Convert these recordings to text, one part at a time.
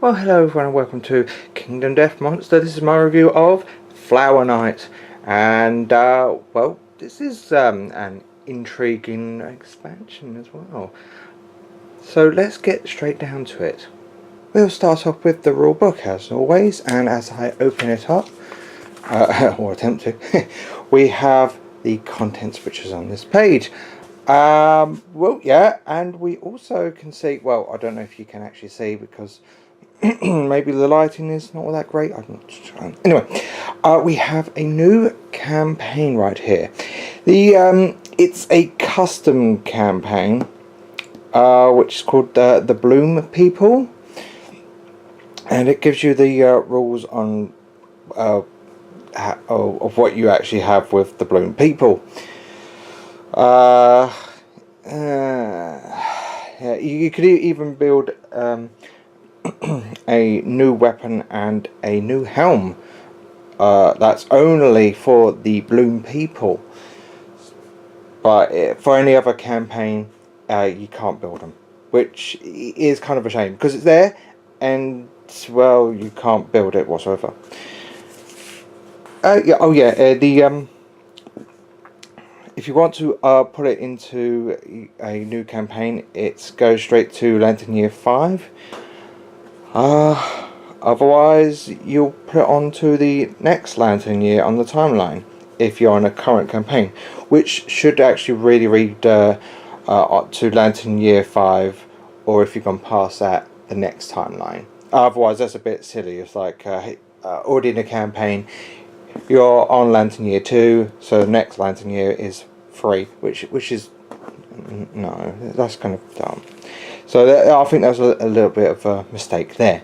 Well, hello everyone and welcome to Kingdom Death Monster. This is my review of Flower Knight, and well, this is an intriguing expansion as well. So let's get straight down to it. We'll start off with the rule book as always, and as I open it up, or attempt to, we have the contents which is on this page. Well, yeah, and we also can see, well, I don't know if you can actually see because maybe the lighting is not all that great. I'm not sure. Anyway, we have a new campaign right here. It's a custom campaign, which is called the Bloom People, and it gives you the rules on of what you actually have with the Bloom People. Yeah, you could even build a new weapon and a new helm that's only for the Bloom People, but for any other campaign you can't build them, which is kind of a shame because it's there and, well, you can't build it whatsoever. Yeah, oh yeah, if you want to put it into a new campaign, it goes straight to Lantern Year 5. Otherwise, you'll put it onto the next Lantern Year on the timeline if you're on a current campaign, which should actually really read to Lantern Year 5, or if you've gone past that, the next timeline. Otherwise, that's a bit silly. It's like already in a campaign, you're on Lantern Year 2, so the next Lantern Year is 3, which is, no, that's kind of dumb. So I think that's a little bit of a mistake there.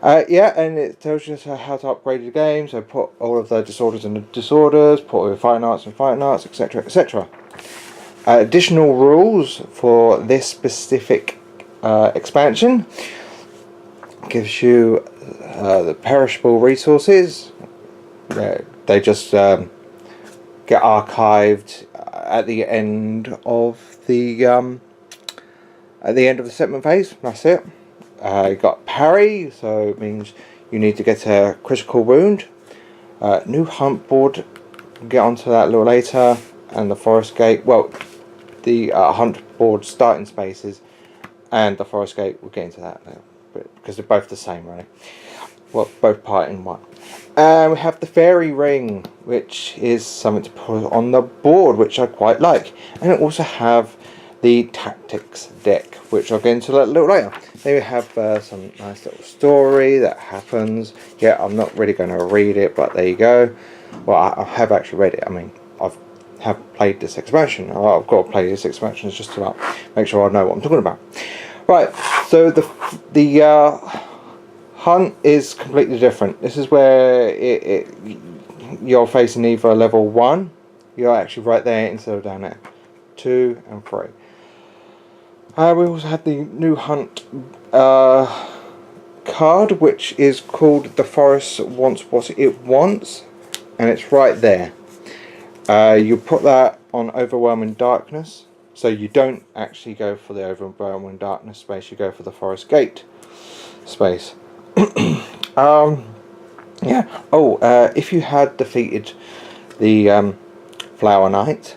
Yeah, and it tells you how to upgrade the game. So put all of the disorders in the disorders, put all your fighting arts and fighting arts, etc., etc. Additional rules for this specific expansion gives you the perishable resources. They just get archived at the end of the settlement phase. That's it. You got parry, so it means you need to get a critical wound. New hunt board, get onto that a little later, and the forest gate. Well, the hunt board starting spaces and the forest gate, we'll get into that now, because they're both the same, really. Well, both part in one. We have the fairy ring, which is something to put on the board, which I quite like. And it also have the tactics deck, which I'll get into a little later. Then we have some nice little story that happens. Yeah, I'm not really going to read it, but there you go. Well, I have actually read it. I mean, have played this expansion. I've got to play this expansion just to make sure I know what I'm talking about. Right, so the hunt is completely different. This is where you're facing either level 1, you're actually right there instead of down there, 2 and 3. We also had the new hunt card, which is called The Forest Wants What It Wants, and it's right there. You put that on Overwhelming Darkness, so you don't actually go for the Overwhelming Darkness space, you go for the Forest Gate space. Yeah. Oh, if you had defeated the Flower Knight,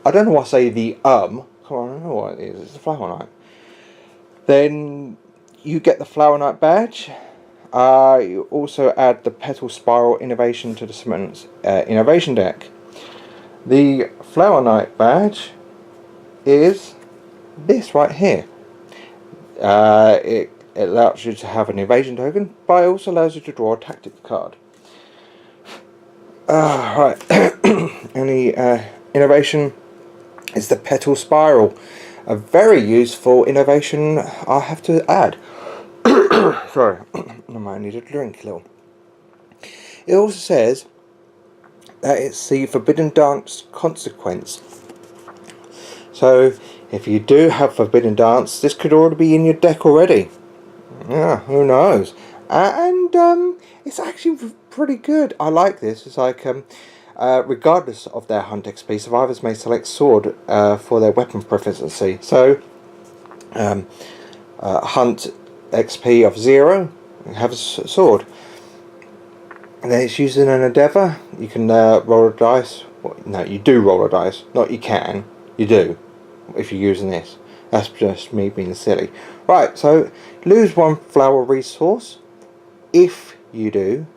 I don't know why I say the come on, I don't know what it is. It's the Flower Knight. Then you get the Flower Knight badge. You also add the Petal Spiral Innovation to the Cement's Innovation deck. The Flower Knight badge is this right here. It allows you to have an evasion token, but it also allows you to draw a tactics card. Right. And the innovation is the Petal Spiral. A very useful innovation, I have to add. Sorry, I might need a drink a little. It also says that it's the Forbidden Dance consequence. So, if you do have Forbidden Dance, this could already be in your deck already. Yeah, who knows? And it's actually pretty good. I like this. It's like regardless of their hunt XP, survivors may select sword for their weapon proficiency. So hunt XP of 0, have a sword. And then it's used in an endeavour. You can roll a dice. Well, no, you do roll a dice. Not you can. You do. If you're using this. That's just me being silly. Right, so lose 1 flower resource. If you do,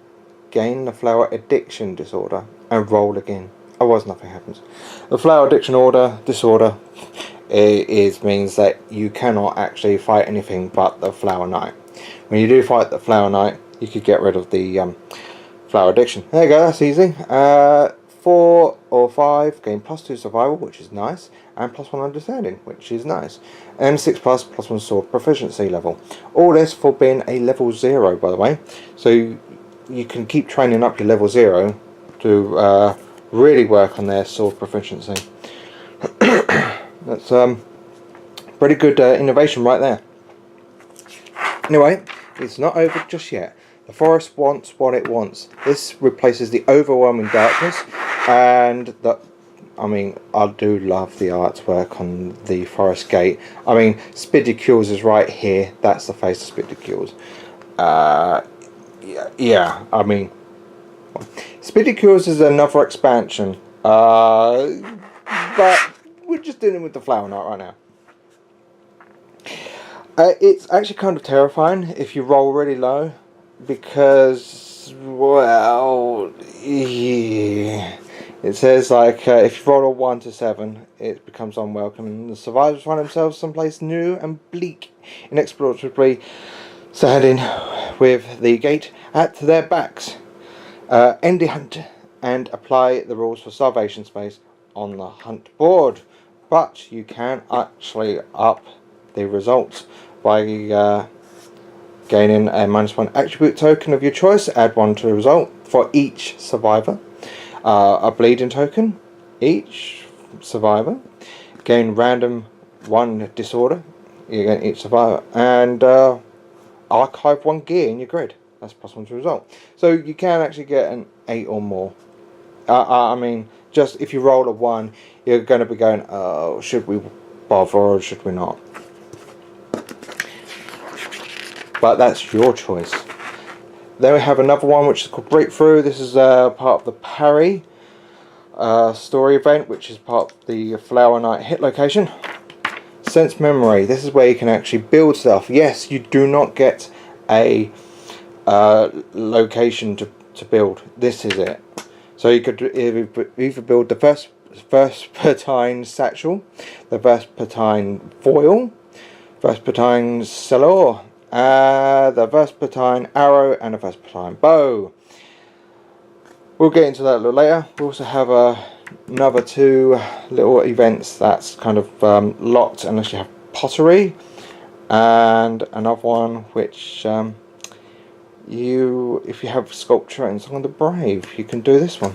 gain the flower addiction disorder and roll again. Otherwise nothing happens. The flower addiction disorder means that you cannot actually fight anything but the flower knight. When you do fight the flower knight, you could get rid of the flower addiction. There you go, that's easy. 4 or 5 gain +2 survival, which is nice, and +1 understanding, which is nice, and 6 plus +1 sword proficiency level. All this for being a level 0, by the way. So you can keep training up your level 0 to really work on their sword proficiency. That's pretty good innovation right there. Anyway, it's not over just yet. The forest wants what it wants. This replaces the overwhelming darkness, and I do love the artwork on the forest gate. I mean, Spidicles is right here. That's the face of Spidicles. Yeah, I mean, Spidicles is another expansion. But we're just dealing with the flower knight right now. It's actually kind of terrifying if you roll really low, because, well, yeah. It says like if you roll a 1 to 7, it becomes unwelcome, and the survivors find themselves someplace new and bleak, inexplorably standing with the gate at their backs. End the hunt and apply the rules for salvation space on the hunt board, but you can actually up the results by gaining a -1 attribute token of your choice. Add 1 to the result for each survivor. A bleeding token each survivor. Gain random 1 disorder you get each survivor, and archive 1 gear in your grid. That's +1 to result. So you can actually get an 8 or more. I mean, just if you roll a 1, you're going to be going, oh, should we bother or should we not? But that's your choice. Then we have another one which is called Breakthrough. This is part of the parry story event, which is part of the Flower Knight hit location. Sense Memory. This is where you can actually build stuff. Yes, you do not get a location to build. This is it. So you could either build the Vespertine Satchel, the Vespertine Foil, Vespertine Celor, the Vespertine Arrow, and the Vespertine Bow. We'll get into that a little later. We also have another 2 little events that's kind of locked unless you have pottery, and another one which if you have sculpture and Song of the Brave, you can do this one.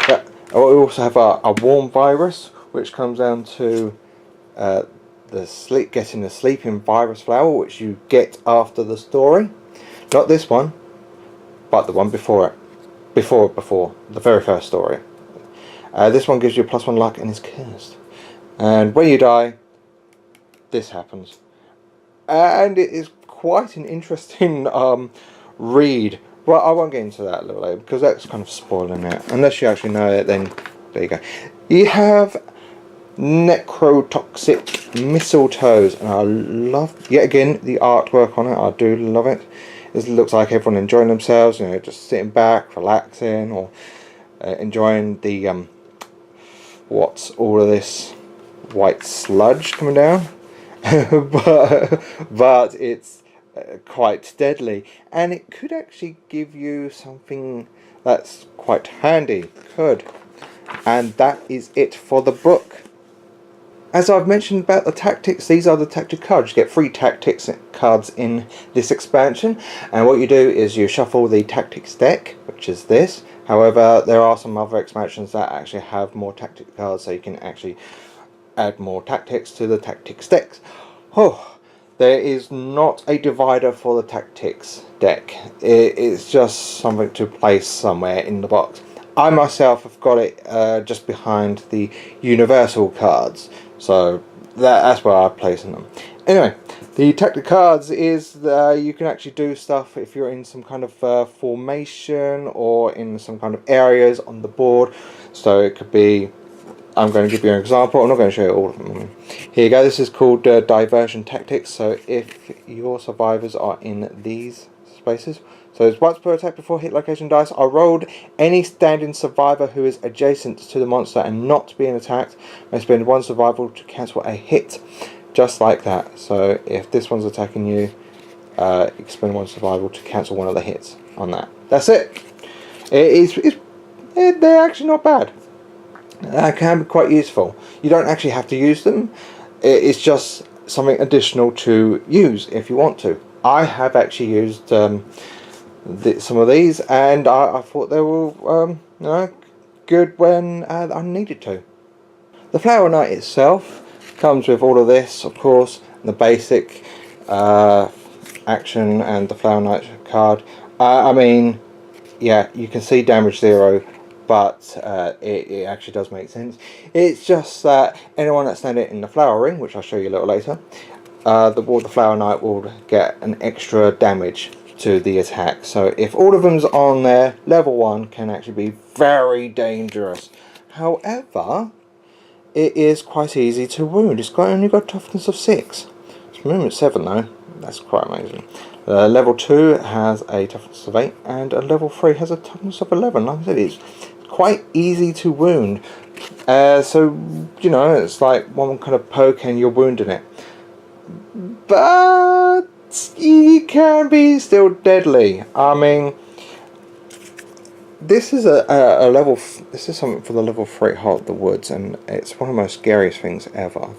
But we also have a warm virus, which comes down to getting the sleeping virus flower, which you get after the story. Not this one, but the one before it. Before the very first story. This one gives you +1 luck and is cursed. And when you die, this happens. And it is quite an interesting read. Well, I won't get into that a little later because that's kind of spoiling it. Unless you actually know it, then there you go. You have Necrotoxic Mistletoes, and I love, yet again, the artwork on it. I do love it. It looks like everyone enjoying themselves, you know, just sitting back, relaxing, or enjoying the what's all of this white sludge coming down. but it's quite deadly, and it could actually give you something that's quite handy. Could. And that is it for the book. As I've mentioned about the tactics, these are the tactic cards. You get 3 tactics cards in this expansion, and what you do is you shuffle the tactics deck, which is this. However, there are some other expansions that actually have more tactic cards, so you can actually add more tactics to the tactics decks. Oh, there is not a divider for the tactics deck. It's just something to place somewhere in the box. I myself have got it just behind the universal cards, so that's where I'm placing them. Anyway, the tactic cards is you can actually do stuff if you're in some kind of formation or in some kind of areas on the board. So it could be, I'm going to give you an example. I'm not going to show you all of them. Here you go. This is called diversion tactics. So if your survivors are in these spaces, so it's once per attack before hit location dice are rolled. Any standing survivor who is adjacent to the monster and not being attacked may spend one survival to cancel a hit. Just like that. So if this one's attacking you, you can spend one survival to cancel one of the hits on that. That's it. They're actually not bad. Can be quite useful. You don't actually have to use them. It's just something additional to use if you want to. I have actually used some of these, and I thought they were good when I needed to. The Flower Knight itself comes with all of this, of course, the basic action and the Flower Knight card. I mean, yeah, you can see damage 0, but it actually does make sense. It's just that anyone that's standing in the flower ring, which I'll show you a little later, the Flower Knight will get an extra damage to the attack. So if all of them's on there, level 1 can actually be very dangerous. However, it is quite easy to wound. It's only got toughness of 6. It's movement 7 though. That's quite amazing. Level 2 has a toughness of 8, and a level 3 has a toughness of 11. Like I said, it's quite easy to wound. So, you know, it's like one kind of poke and you're wounding it. But it can be still deadly. I mean, this is a level. This is something for the level 3 Heart of the Woods, and it's one of the most scariest things ever.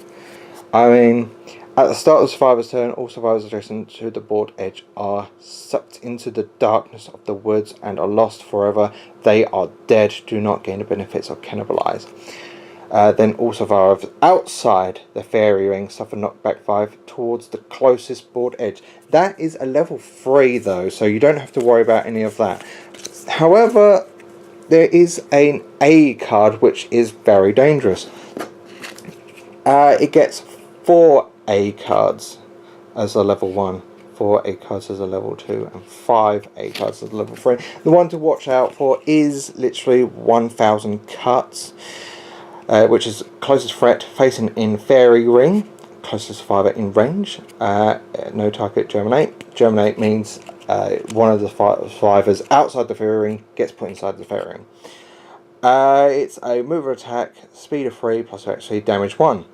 I mean, at the start of the survivor's turn, all survivors adjacent to the board edge are sucked into the darkness of the woods and are lost forever. They are dead. Do not gain the benefits of cannibalize. Then all survivors outside the fairy ring suffer knockback 5 towards the closest board edge. That is a level 3 though, so you don't have to worry about any of that. However, there is an A card which is very dangerous. It gets 4 A cards as a level 1, 4 A cards as a level 2, and 5 A cards as a level 3. The one to watch out for is literally 1000 cuts, which is closest threat facing in fairy ring, closest survivor in range, no target germinate. Germinate means one of the survivors outside the fairy ring gets put inside the fairy ring. It's a mover attack, speed of 3 plus actually damage 1.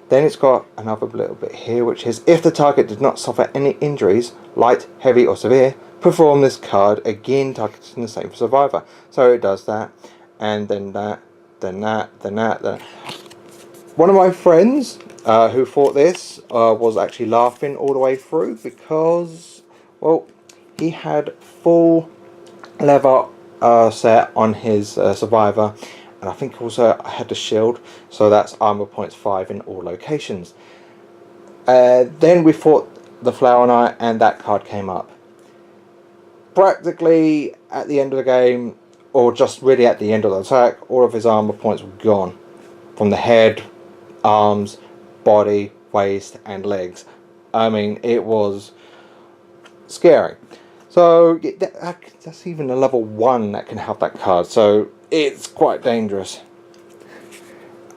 Then it's got another little bit here, which is if the target did not suffer any injuries, light, heavy or severe, perform this card again targeting the same survivor. So it does that, and then that, then that, then that, then that. One of my friends who fought this was actually laughing all the way through because, well, he had full leather set on his survivor, and I think also I had the shield, so that's armor points 5 in all locations. Then we fought the Flower Knight, and that card came up. Practically at the end of the game, or just really at the end of the attack, all of his armor points were gone. From the head, arms, body, waist and legs. I mean, it was scary. So that's even a level 1 that can have that card, so it's quite dangerous.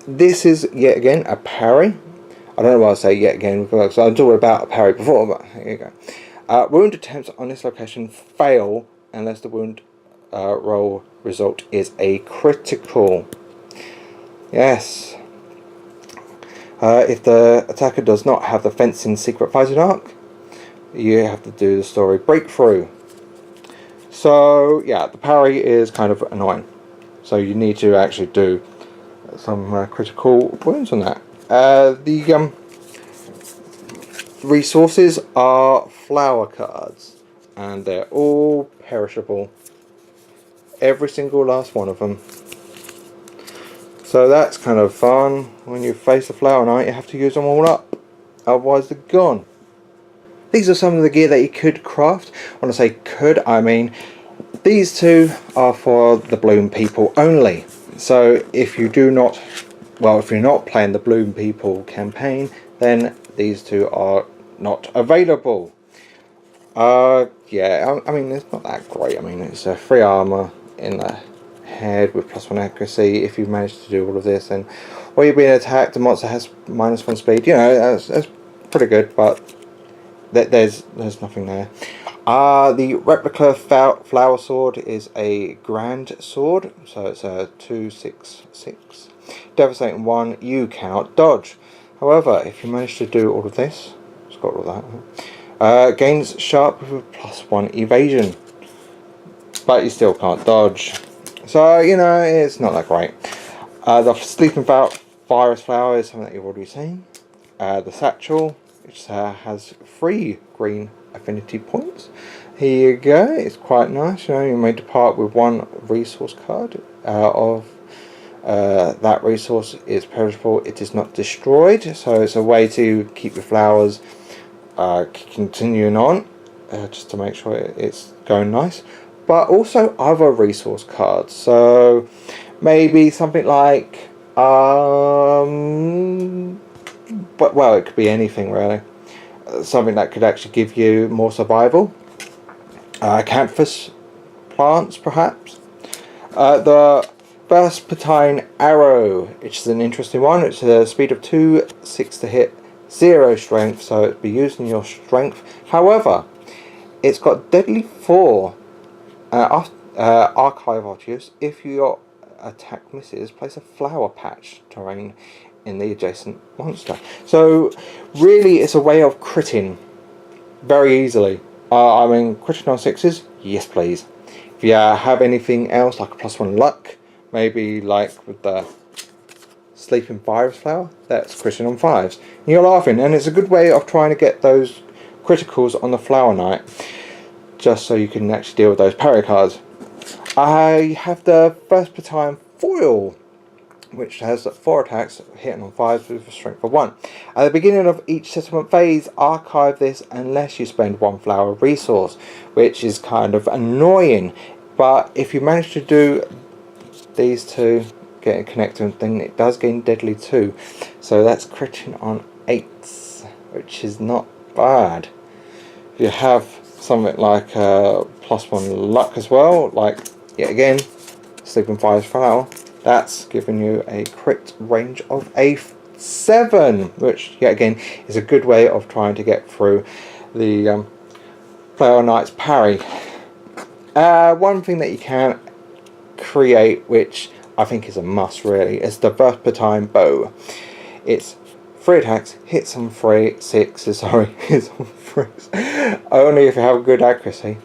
This is yet again a parry. I don't know why I say yet again because I talked about a parry before, but here you go. Wound attempts on this location fail unless the wound roll result is a critical. Yes. If the attacker does not have the fencing secret fighting arc, you have to do the story breakthrough. So yeah, the parry is kind of annoying. So you need to actually do some critical wounds on that. The resources are flower cards, and they're all perishable. Every single last one of them. So that's kind of fun. When you face a Flower Knight, you have to use them all up, otherwise they're gone. These are some of the gear that you could craft. When I say could, I mean these two are for the Bloom people only. So if you do not, well, if you're not playing the Bloom people campaign, then these two are not available. Yeah, I mean, it's not that great. I mean, it's a 3 armor in the head with +1 accuracy. If you manage to do all of this, then while you're being attacked, the monster has -1 speed. You know, that's pretty good, but there's nothing there. The replica flower sword is a grand sword, so it's a 2/6/6. Devastating 1, you cannot dodge. However, if you manage to do all of this, it's got all that. Gains sharp with +1 evasion, but you still can't dodge. So, you know, it's not that great. The sleeping virus flower is something that you've already seen. The satchel, which has 3 green affinity points. Here you go. It's quite nice. You know, you may depart with 1 resource card of that resource is perishable. It is not destroyed. So it's a way to keep your flowers continuing on, just to make sure it's going nice. But also other resource cards. So maybe something like but well, it could be anything really. Something that could actually give you more survival. Canthus plants, perhaps. The Vespertine Arrow, which is an interesting one. It's a speed of 2, 6 to hit, 0 strength, so it'd be using your strength. However, it's got deadly 4. Archive after use. If your attack misses, place a flower patch terrain in the adjacent monster. So really it's a way of critting very easily. I mean, critting on 6s, yes please. If you have anything else like a +1 luck, maybe like with the sleeping virus flower, that's critting on 5s. And you're laughing, and it's a good way of trying to get those criticals on the flower knight, just so you can actually deal with those parry cards. I have the Vespertine Foil, which has 4 attacks hitting on 5s with a strength of 1. At the beginning of each settlement phase, archive this unless you spend 1 flower resource, which is kind of annoying. But if you manage to do these two, get it connected, then it does gain deadly 2. So that's critting on 8s, which is not bad. If you have something like +1 luck as well, like yet again, Sleeping Fire's flower, that's giving you a crit range of a 7, which yet again is a good way of trying to get through the Flower Knight's parry. One thing that you can create, which I think is a must really, is the Vespertine Bow. It's 3 attacks, hits on 3, 6, sorry, hits on 3s, only if you have good accuracy.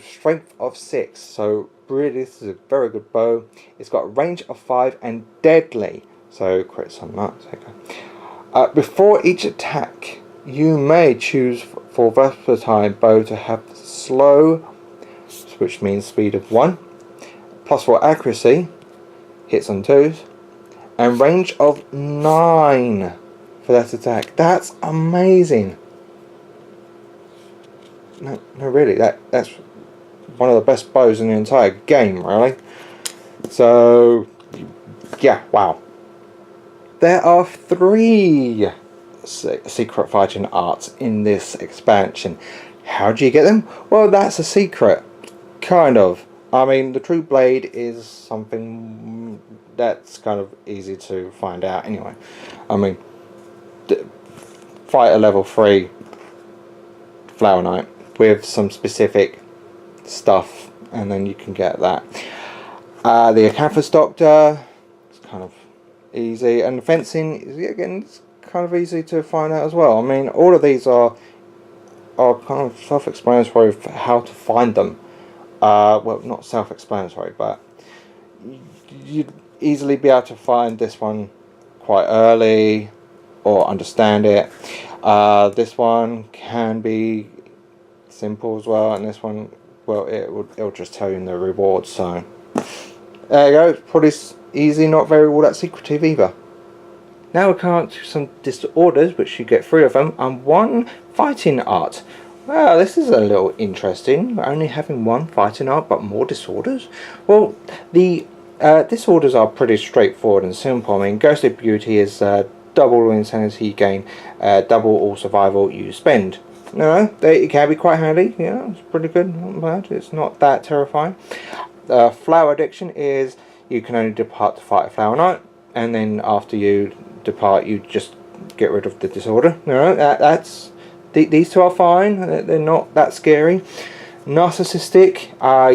Strength of 6, so really this is a very good bow. It's got a range of 5 and deadly, so crits on that. Okay. Before each attack, you may choose for Vespertine Bow to have slow, which means speed of 1, +4 accuracy, hits on 2s, and range of 9 for that attack. That's amazing. No, really, that's one of the best bows in the entire game, really. So, yeah, wow. There are 3 secret fighting arts in this expansion. How do you get them? Well, that's a secret, kind of. I mean, the True Blade is something that's kind of easy to find out anyway. I mean, fight a level 3 Flower Knight with some specific stuff, and then you can get that. The Acanthus Doctor, it's kind of easy, and the fencing is again it's kind of easy to find out as well. I mean, all of these are kind of self-explanatory for how to find them. Well, not self-explanatory, but you'd easily be able to find this one quite early or understand it. This one can be simple as well, and this one, well, it'll just tell you in the rewards. So there you go. It's probably easy, not very all that secretive either. Now we come on to some disorders, which you get 3 of them, and 1 fighting art. Well, this is a little interesting. We're only having 1 fighting art, but more disorders. Well, the disorders are pretty straightforward and simple. I mean, Ghostly Beauty is double all insanity you gain, double all survival you spend. It can be quite handy. Yeah, it's pretty good, not bad. It's not that terrifying. Flower addiction is you can only depart to fight a flower knight, and then after you depart, you just get rid of the disorder. These two are fine. They're not that scary. Narcissistic,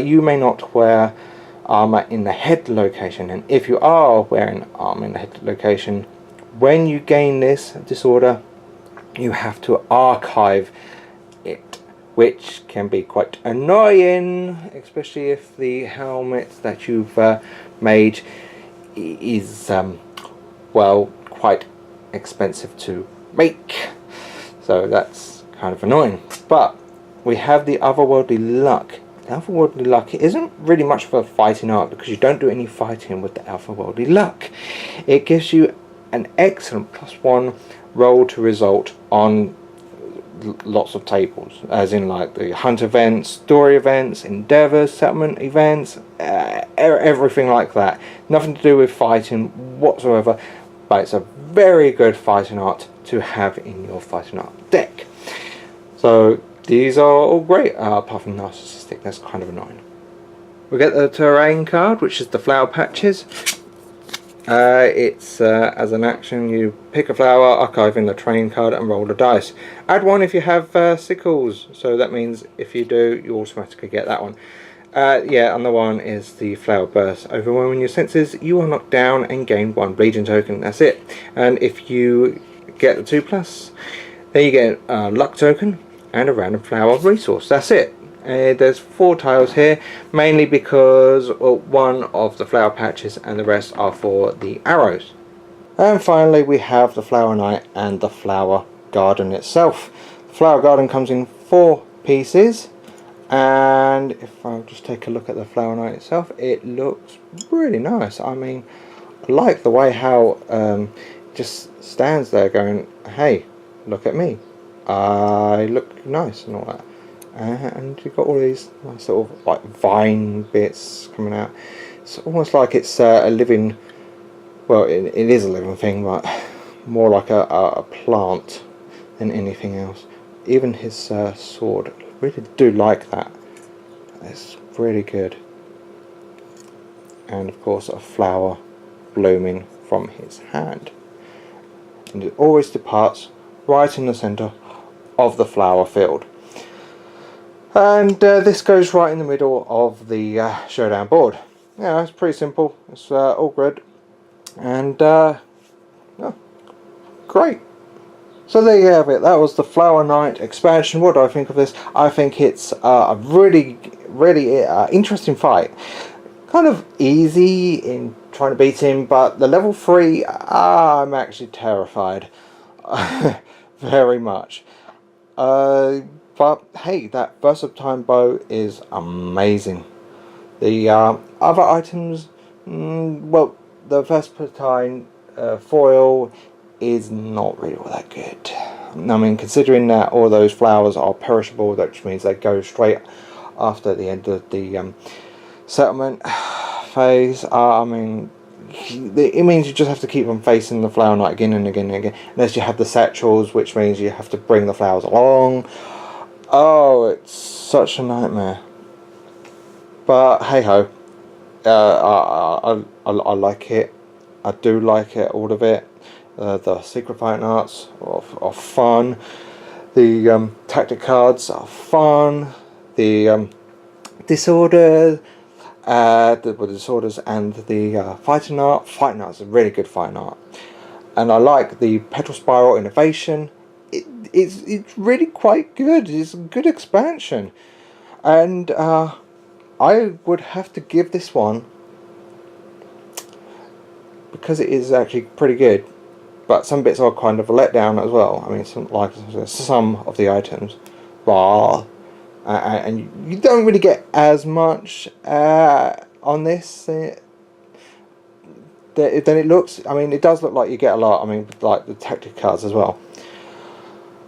you may not wear armor in the head location, and if you are wearing armor in the head location, when you gain this disorder, you have to archive it, which can be quite annoying, especially if the helmet that you've made is well, quite expensive to make, so that's kind of annoying. But we have the otherworldly luck. The otherworldly luck isn't really much of a fighting art because you don't do any fighting with the otherworldly luck. It gives you an excellent +1 roll to result on lots of tables, as in like the hunt events, story events, endeavors, settlement events, everything like that. Nothing to do with fighting whatsoever, but it's a very good fighting art to have in your fighting art deck. So these are all great, apart from Narcissistic. That's kind of annoying. We get the terrain card, which is the flower patches. It's as an action, you pick a flower, archive in the terrain card, and roll a dice. Add 1 if you have sickles, so that means if you do, you automatically get that one. And the one is the flower burst. Overwhelming your senses, you are knocked down and gain 1 bleeding token. That's it. And if you get the 2+, then you get a luck token and a random flower resource. That's it. There's 4 tiles here, mainly because one of the flower patches and the rest are for the arrows. And finally we have the flower knight and the flower garden itself. The flower garden comes in 4 pieces, and if I'll just take a look at the flower knight itself, it looks really nice. I mean, I like the way how it just stands there going, hey, look at me, I look nice and all that. And you've got all these nice sort of like vine bits coming out. It's almost like it's a living, well, it is a living thing, but more like a plant than anything else. Even his sword, I really do like that. It's really good. And of course a flower blooming from his hand. And it always departs right in the centre of the flower field. And this goes right in the middle of the showdown board. Yeah, it's pretty simple. It's all good. And great. So there you have it. That was the Flower Knight expansion. What do I think of this? I think it's a really interesting fight. Kind of easy in trying to beat him, but the level 3, I'm actually terrified. Very much. But hey, that burst of time bow is amazing. The other items, well, the versatile foil is not really all that good. I mean, considering that all those flowers are perishable, which means they go straight after the end of the settlement phase. I mean, it means you just have to keep them facing the flower knight again and again and again, unless you have the satchels, which means you have to bring the flowers along. Oh, it's such a nightmare. But hey ho, I like it. I do like it, all of it. The secret fighting arts are fun. The tactic cards are fun. The disorders and the fighting art. Fighting art is a really good fighting art, and I like the petal spiral innovation. It's really quite good. It's a good expansion, and I would have to give this one, because it is actually pretty good, but some bits are kind of a letdown as well. I mean, some of the items, and you don't really get as much on this than it looks. I mean, it does look like you get a lot. I mean, like the tactic cards as well.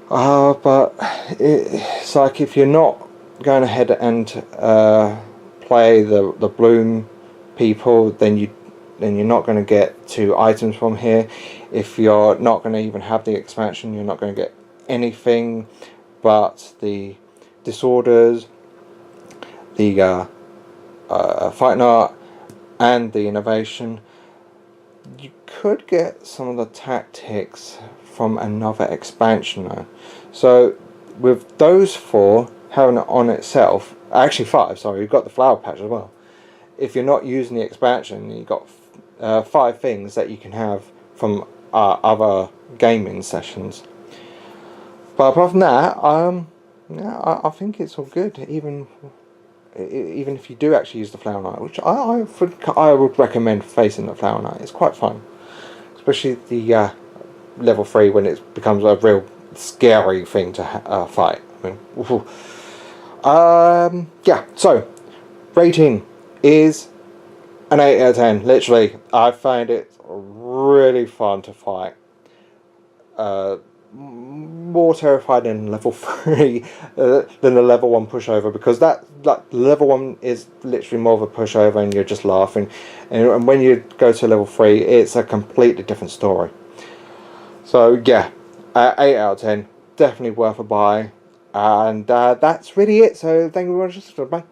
But it's like if you're not going ahead and play the bloom people, then you then you're not going to get 2 items from here. If you're not going to even have the expansion, you're not going to get anything but the disorders, the fighting art, and the innovation. You could get some of the tactics from another expansion though. So with those 4 having it on itself, actually 5, sorry, you've got the flower patch as well. If you're not using the expansion, you've got 5 things that you can have from other gaming sessions. But apart from that, yeah, I think it's all good. Even if you do actually use the Flower Knight, which I would recommend facing the Flower Knight. It's quite fun, especially the level 3 when it becomes a real scary thing to fight. I mean, yeah. So rating is an 8 out of 10. Literally, I find it really fun to fight. More terrified in level 3 than the level 1 pushover, because that level 1 is literally more of a pushover and you're just laughing, and when you go to level 3 it's a completely different story. So yeah, 8 out of 10, definitely worth a buy, and that's really it. So thank you very much. Bye.